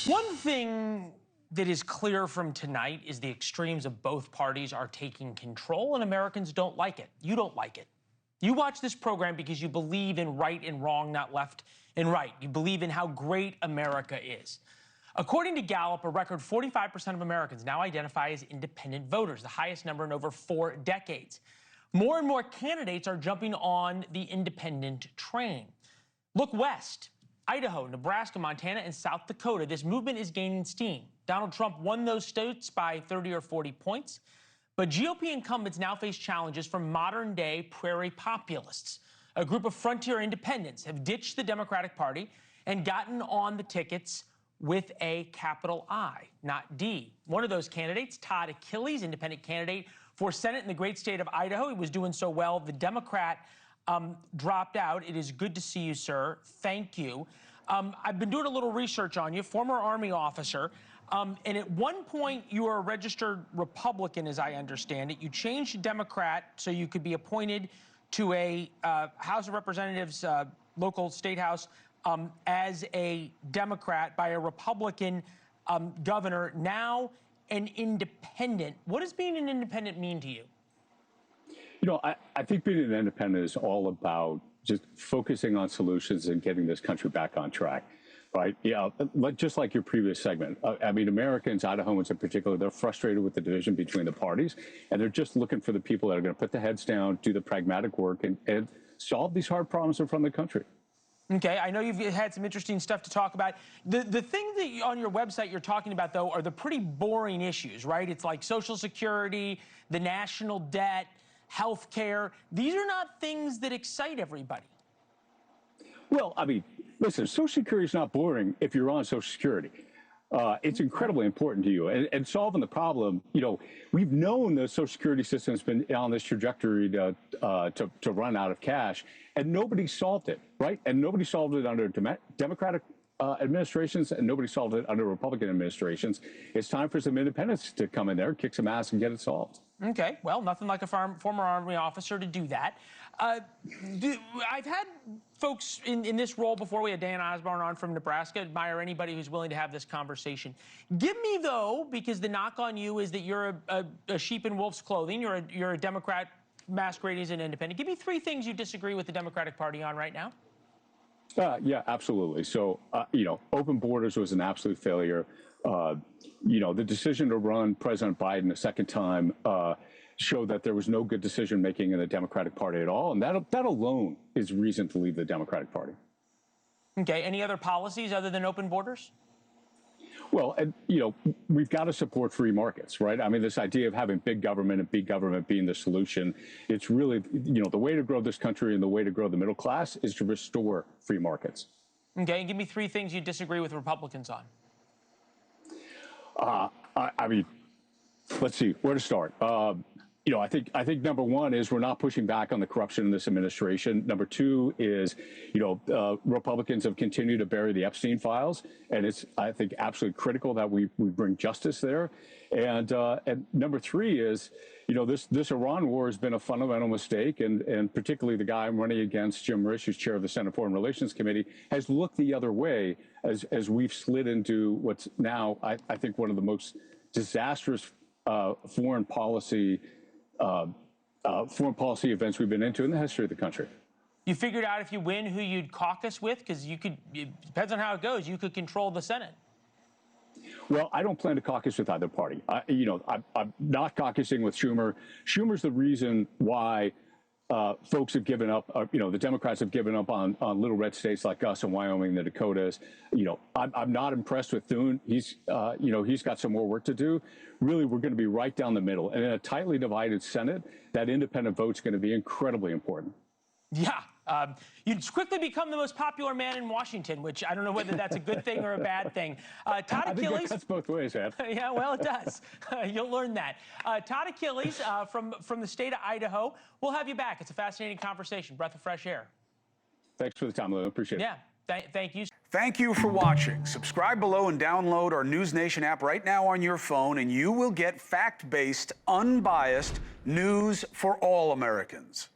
One thing that is clear from tonight is the extremes of both parties are taking control, and Americans don't like it. You don't like it. You watch this program because you believe in right and wrong, not left and right. You believe in how great America is. According to Gallup, a record 45% of Americans now identify as independent voters, the highest number in over 4 decades. More and more candidates are jumping on the independent train. Look west. Idaho, Nebraska, Montana, and South Dakota. This movement is gaining steam. Donald Trump won those states by 30 or 40 points. But GOP incumbents now face challenges from modern-day prairie populists. A group of frontier independents have ditched the Democratic Party and gotten on the tickets with a capital I, not D. One of those candidates, Todd Achilles, independent candidate for Senate in the great state of Idaho. He was doing so well. The Democrat dropped out. It is good to see you, sir. Thank you. I've been doing a little research on you, former Army officer. And at one point, you were a registered Republican, as I understand it. You changed to Democrat so you could be appointed to a House of Representatives, local state house, as a Democrat by a Republican governor, now an independent. What does being an independent mean to you? You know, I think being an independent is all about just focusing on solutions and getting this country back on track, right? Yeah, just like your previous segment. I mean, Americans, Idahoans in particular, they're frustrated with the division between the parties, and they're just looking for the people that are going to put the heads down, do the pragmatic work, and solve these hard problems in front of the country. Okay, I know you've had some interesting stuff to talk about. The thing that on your website you're talking about, though, are the pretty boring issues, right? It's like Social Security, the national debt, health care. These are not things that excite everybody. Well, I mean, listen, Social Security is not boring if you're on Social Security. It's incredibly important to you. And solving the problem, you know, we've known the Social Security system has been on this trajectory to run out of cash, and nobody solved it, right? And nobody solved it under Democratic administrations, and nobody solved it under Republican administrations. It's time for some independents to come in there, kick some ass, and get it solved. Okay, well, nothing like a former Army officer to do that. I've had folks in this role before. We had Dan Osborne on from Nebraska. Admire anybody who's willing to have this conversation. Give me, though, because the knock on you is that you're a sheep in wolf's clothing. You're a Democrat masquerading as an independent. Give me 3 things you disagree with the Democratic Party on right now. Yeah, absolutely. So, you know, open borders was an absolute failure. You know, the decision to run President Biden a second time showed that there was no good decision making in the Democratic Party at all. And that alone is reason to leave the Democratic Party. Okay. Any other policies other than open borders? Well, you know, we've got to support free markets, right? I mean, this idea of having big government and big government being the solution, it's really, you know, the way to grow this country and the way to grow the middle class is to restore free markets. Okay. And give me 3 things you disagree with Republicans on. I mean, let's see where to start. You know, I think number 1 is we're not pushing back on the corruption in this administration. Number 2 is, you know, Republicans have continued to bury the Epstein files, and it's, I think, absolutely critical that we bring justice there. And number 3 is, you know, this Iran war has been a fundamental mistake, and particularly the guy I'm running against, Jim Risch, who's chair of the Senate Foreign Relations Committee, has looked the other way as we've slid into what's now, I think, one of the most disastrous foreign policy events we've been into in the history of the country. You figured out if you win who you'd caucus with? Because you could, it depends on how it goes, you could control the Senate. Well, I don't plan to caucus with either party. You know, I'm not caucusing with Schumer. Schumer's the reason why folks have given up, you know, the Democrats have given up on little red states like us in Wyoming, the Dakotas. You know, I'm not impressed with Thune. He's, you know, he's got some more work to do. Really, we're going to be right down the middle. And in a tightly divided Senate, that independent vote's going to be incredibly important. Yeah. You'd quickly become the most popular man in Washington, which I don't know whether that's a good thing or a bad thing. Todd Achilles. I think that cuts both ways, man. Yeah, well, it does. You'll learn that. Todd Achilles from the state of Idaho. We'll have you back. It's a fascinating conversation. Breath of fresh air. Thanks for the time, Lou. Appreciate it. Yeah, thank you. Thank you for watching. Subscribe below and download our NewsNation app right now on your phone, and you will get fact-based, unbiased news for all Americans.